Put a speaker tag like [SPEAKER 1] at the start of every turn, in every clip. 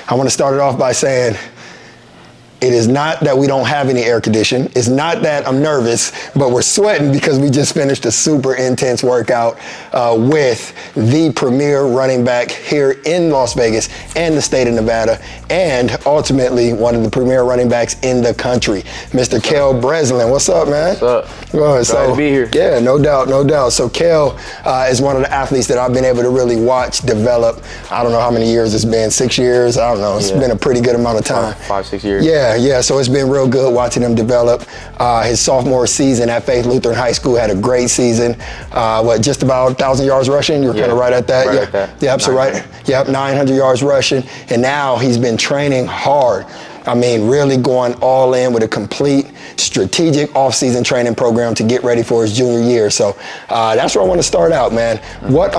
[SPEAKER 1] I want to start it off by saying, it is not that we don't have any air conditioning. It's not that I'm nervous, but we're sweating because we just finished a super intense workout with the premier running back here in Las Vegas and the state of Nevada, and ultimately one of the premier running backs in the country, Mr. Cale Breslin. What's up, man?
[SPEAKER 2] What's up? Glad to be here.
[SPEAKER 1] Yeah, no doubt, no doubt. So Cale is one of the athletes that I've been able to really watch develop. I don't know how many years it's been, 6 years? I don't know. It's been a pretty good amount of time.
[SPEAKER 2] 5-6 years.
[SPEAKER 1] Yeah, so it's been real good watching him develop. His sophomore season at Faith Lutheran High School had a great season. Just about 1,000 yards rushing? You were kind of right at that?
[SPEAKER 2] Right at that.
[SPEAKER 1] Yep, so right. Yep, 900 yards rushing. And now he's been training hard. I mean, really going all in with a complete strategic off-season training program to get ready for his junior year. So that's where I want to start out, man. What,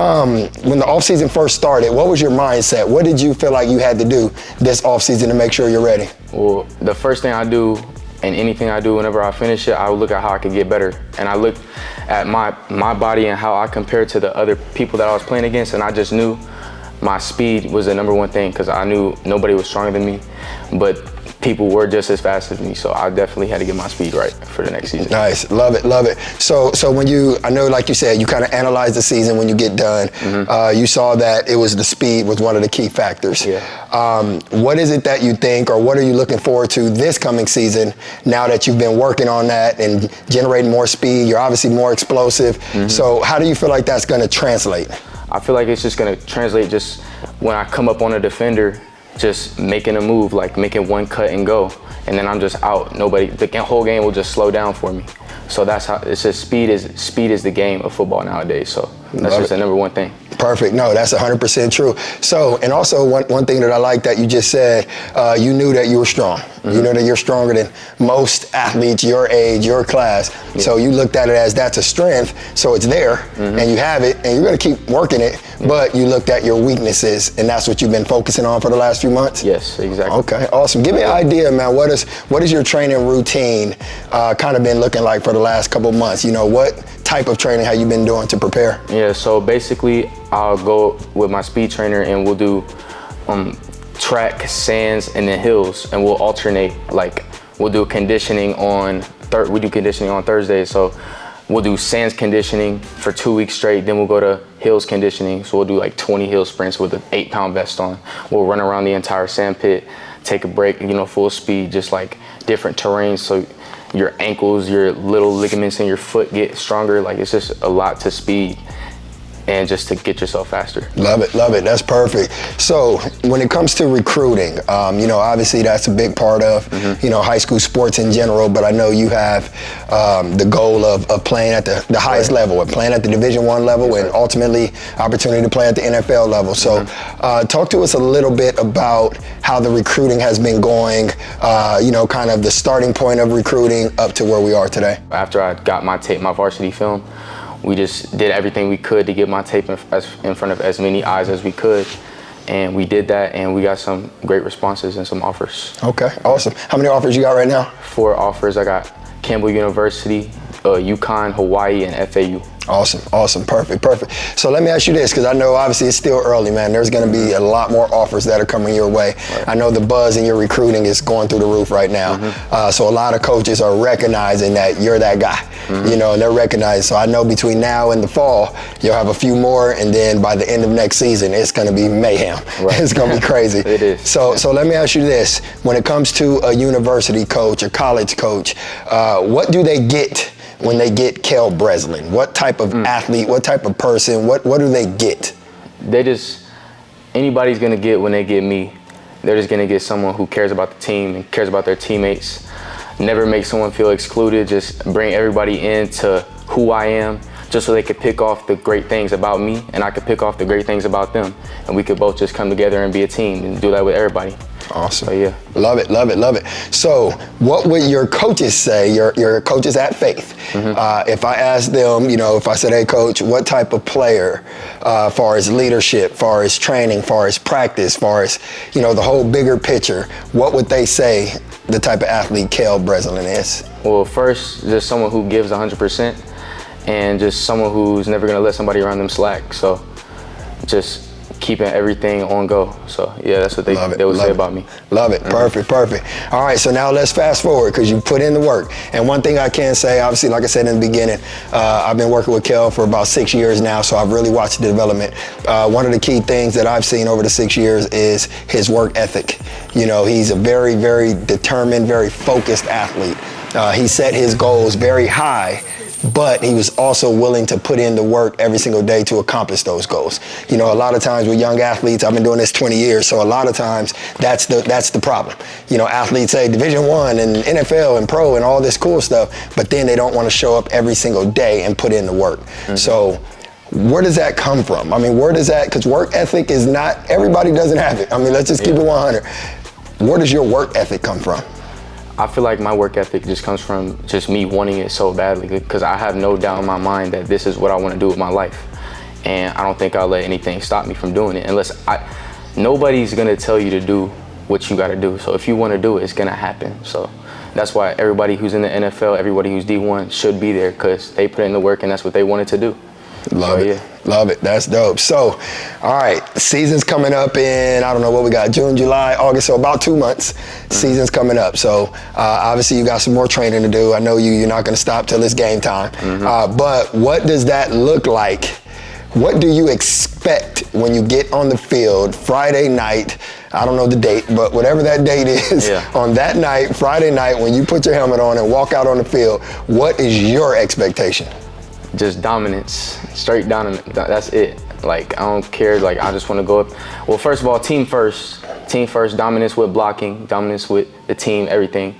[SPEAKER 1] when the off-season first started, what was your mindset? What did you feel like you had to do this off-season to make sure you're ready?
[SPEAKER 2] Well, the first thing I do, and anything I do whenever I finish it, I would look at how I could get better. And I looked at my body and how I compared to the other people that I was playing against, and I just knew my speed was the number one thing, because I knew nobody was stronger than me, but people were just as fast as me, so I definitely had to get my speed right for the next season.
[SPEAKER 1] Nice, love it, love it. So when I know, like you said, you kind of analyze the season when you get done. You saw that it was the speed was one of the key factors.
[SPEAKER 2] Yeah.
[SPEAKER 1] What is it that you think, or what are you looking forward to this coming season now that you've been working on that and generating more speed? You're obviously more explosive. So how do you feel like that's going to translate? I
[SPEAKER 2] feel like it's just going to translate just when I come up on a defender, just making a move, like making one cut and go, and then I'm just out. The whole game will just slow down for me. So that's how, it's just speed is the game of football nowadays. So that's just the number one thing.
[SPEAKER 1] Perfect. No, that's 100% true. So, and also one thing that I like that you just said, you knew that you were strong. You know that you're stronger than most athletes your age, your class. So you looked at it as that's a strength, so it's there, and you have it, and you're going to keep working it, but you looked at your weaknesses, and that's what you've been focusing on for the last few months?
[SPEAKER 2] Yes, exactly.
[SPEAKER 1] Okay, awesome. Give me an idea, man. What is your training routine kind of been looking like for the last couple months? You know, what type of training have you been doing to prepare?
[SPEAKER 2] Yeah, so basically I'll go with my speed trainer and we'll do track, sands, and then hills, and we'll alternate. Like we'll do conditioning on Thursday, so we'll do sands conditioning for 2 weeks straight, then we'll go to hills conditioning, so we'll do like 20 hill sprints with an 8-pound vest on. We'll run around the entire sand pit, take a break, full speed, just like different terrains, so your ankles, your little ligaments in your foot get stronger. Like it's just a lot to speed and just to get yourself faster. Love it, love it. That's perfect. So when it comes to recruiting, obviously that's a big part of, high school sports in general, but I know you have the goal of playing at the highest level, and playing at the Division I level, and ultimately opportunity to play at the NFL level. So talk to us a little bit about how the recruiting has been going, kind of the starting point of recruiting up to where we are today. After I got my tape, my varsity film, we just did everything we could to get my tape in front of as many eyes as we could. And we did that, and we got some great responses and some offers. Okay, awesome. How many offers you got right now? 4 offers. I got Campbell University, UConn, Hawaii, and FAU. Awesome, perfect. So let me ask you this, because I know obviously it's still early, man. There's going to be a lot more offers that are coming your way. Right. I know the buzz in your recruiting is going through the roof right now. So a lot of coaches are recognizing that you're that guy, and they're recognizing. So I know between now and the fall, you'll have a few more, and then by the end of next season, it's going to be mayhem. Right. It's going to be crazy. It is. So let me ask you this. When it comes to a university coach, a college coach, what do they get when they get Cale Breslin? What type of athlete, what type of person, what do they get? Anybody's gonna get when they get me. They're just gonna get someone who cares about the team and cares about their teammates. Never make someone feel excluded, just bring everybody into who I am, just so they could pick off the great things about me and I could pick off the great things about them. And we could both just come together and be a team and do that with everybody. Awesome. So, yeah. Love it. So what would your coaches say, your coaches at Faith, if I asked them, if I said, hey, coach, what type of player, far as leadership, far as training, far as practice, far as, the whole bigger picture, what would they say the type of athlete Cale Breslin is? Well, first, just someone who gives 100% and just someone who's never going to let somebody around them slack. So just keeping everything on go. So yeah, that's what they would say about me.
[SPEAKER 1] Love it. Perfect. All right, so now let's fast forward, because you put in the work. And one thing I can say, obviously, like I said in the beginning, I've been working with Cale for about 6 years now, so I've really watched the development. One of the key things that I've seen over the 6 years is his work ethic. You know, he's a very, very determined, very focused athlete. He set his goals very high, but he was also willing to put in the work every single day to accomplish those goals. You know, a lot of times with young athletes, I've been doing this 20 years, so a lot of times that's the problem. You know, athletes say Division I and NFL and pro and all this cool stuff, but then they don't want to show up every single day and put in the work. So where does that come from? I mean, where does that, because work ethic is not, everybody doesn't have it. I mean, let's just keep it 100. Where does your work ethic come from?
[SPEAKER 2] I feel like my work ethic just comes from just me wanting it so badly, because I have no doubt in my mind that this is what I want to do with my life. And I don't think I'll let anything stop me from doing it nobody's going to tell you to do what you got to do. So if you want to do it, it's going to happen. So that's why everybody who's in the NFL, everybody who's D1 should be there, because they put in the work and that's what they wanted to do.
[SPEAKER 1] Love it. Love it. That's dope. So, all right, season's coming up in, I don't know what we got, June, July, August, so about 2 months. Season's coming up. So, obviously, you got some more training to do. I know you're not going to stop till it's game time. But what does that look like? What do you expect when you get on the field Friday night? I don't know the date, but whatever that date is, on that night, Friday night, when you put your helmet on and walk out on the field, what is your expectation?
[SPEAKER 2] Just dominance, straight dominance. That's it. Like, I don't care. Like, I just want to go up. Well, first of all, team first, dominance with blocking, dominance with the team, everything.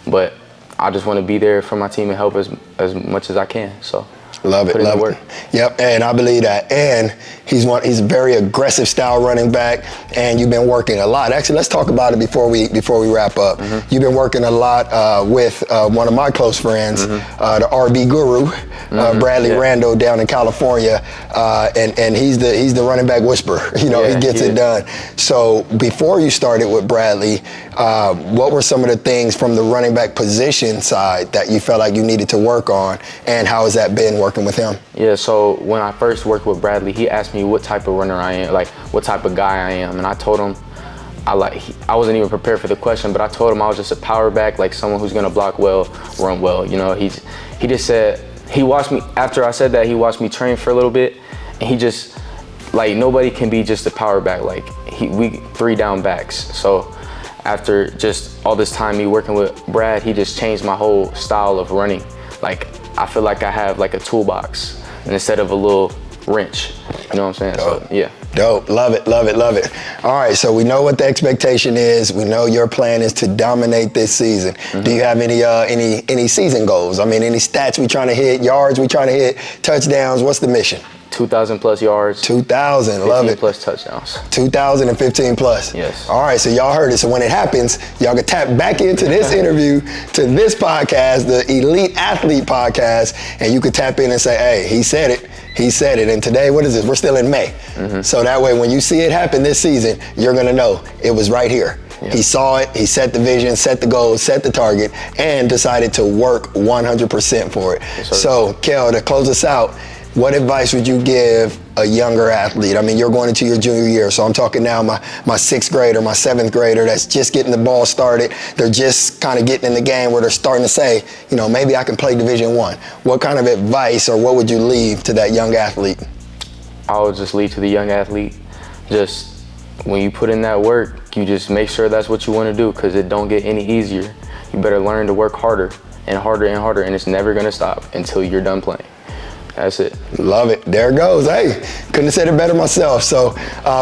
[SPEAKER 2] But I just want to be there for my team and help as much as I can. So.
[SPEAKER 1] Love it, love it. Yep, and I believe that. And he's a very aggressive style running back, and you've been working a lot. Actually, let's talk about it before we wrap up. You've been working a lot with one of my close friends, the RB guru, Bradley Randall down in California, and he's the running back whisperer. You know, he gets it done. So before you started with Bradley, what were some of the things from the running back position side that you felt like you needed to work on, and how has that been working with him?
[SPEAKER 2] Yeah, so when I first worked with Bradley, he asked me what type of runner I am, like what type of guy I am, and I told him I wasn't even prepared for the question, but I told him I was just a power back, like someone who's gonna block well, run well. You know, he just said, he watched me, after I said that, he watched me train for a little bit, and he just, like, nobody can be just a power back. Like, we 3 down backs. So after just all this time me working with Brad, he just changed my whole style of running. Like, I feel like I have like a toolbox instead of a little wrench. You know what I'm saying?
[SPEAKER 1] Dope.
[SPEAKER 2] So, yeah.
[SPEAKER 1] Dope. Love it, love it, love it. All right, so we know what the expectation is. We know your plan is to dominate this season. Do you have any season goals? I mean, any stats we trying to hit, yards we trying to hit, touchdowns? What's the mission?
[SPEAKER 2] 2,000 plus yards.
[SPEAKER 1] 2,000, love it.
[SPEAKER 2] 15 plus touchdowns.
[SPEAKER 1] 2,000 and 15 plus.
[SPEAKER 2] Yes.
[SPEAKER 1] All right, so y'all heard it. So when it happens, y'all can tap back into this interview, to this podcast, the Elite Athlete Podcast, and you can tap in and say, hey, he said it. He said it. And today, what is this? We're still in May. So that way, when you see it happen this season, you're going to know it was right here. Yeah. He saw it, he set the vision, set the goal, set the target, and decided to work 100% for it. Yes, so, Cale, to close us out, what advice would you give a younger athlete? I mean, you're going into your junior year, so I'm talking now my 6th grader, my 7th grader that's just getting the ball started. They're just kind of getting in the game where they're starting to say, you know, maybe I can play Division I. What kind of advice or what would you leave to that young athlete?
[SPEAKER 2] I would just leave to the young athlete, just when you put in that work, you just make sure that's what you want to do, because it don't get any easier. You better learn to work harder and harder and harder, and it's never going to stop until you're done playing. That's it. Love it. There it goes. Hey, couldn't have said it better myself. So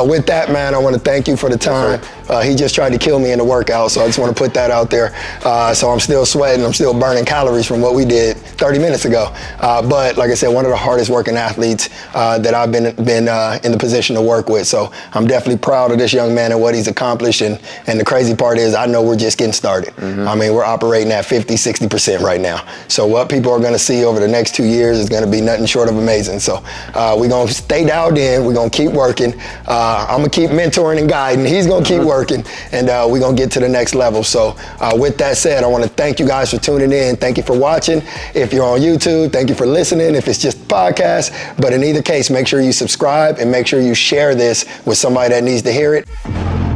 [SPEAKER 2] with that, man, I want to thank you for the time. He just tried to kill me in the workout, so I just want to put that out there. So I'm still sweating. I'm still burning calories from what we did 30 minutes ago. But like I said, one of the hardest working athletes that I've been in the position to work with. So I'm definitely proud of this young man and what he's accomplished. And the crazy part is I know we're just getting started. I mean, we're operating at 50, 60% right now. So what people are going to see over the next 2 years is going to be nothing short of amazing. So we're going to stay dialed in. We're going to keep working. I'm going to keep mentoring and guiding. He's going to keep working.
[SPEAKER 1] working, and we're going to get to the next level. So with that said, I want to thank you guys for tuning in. Thank you for watching. If you're on YouTube, thank you for listening. If it's just a podcast, but in either case, make sure you subscribe and make sure you share this with somebody that needs to hear it.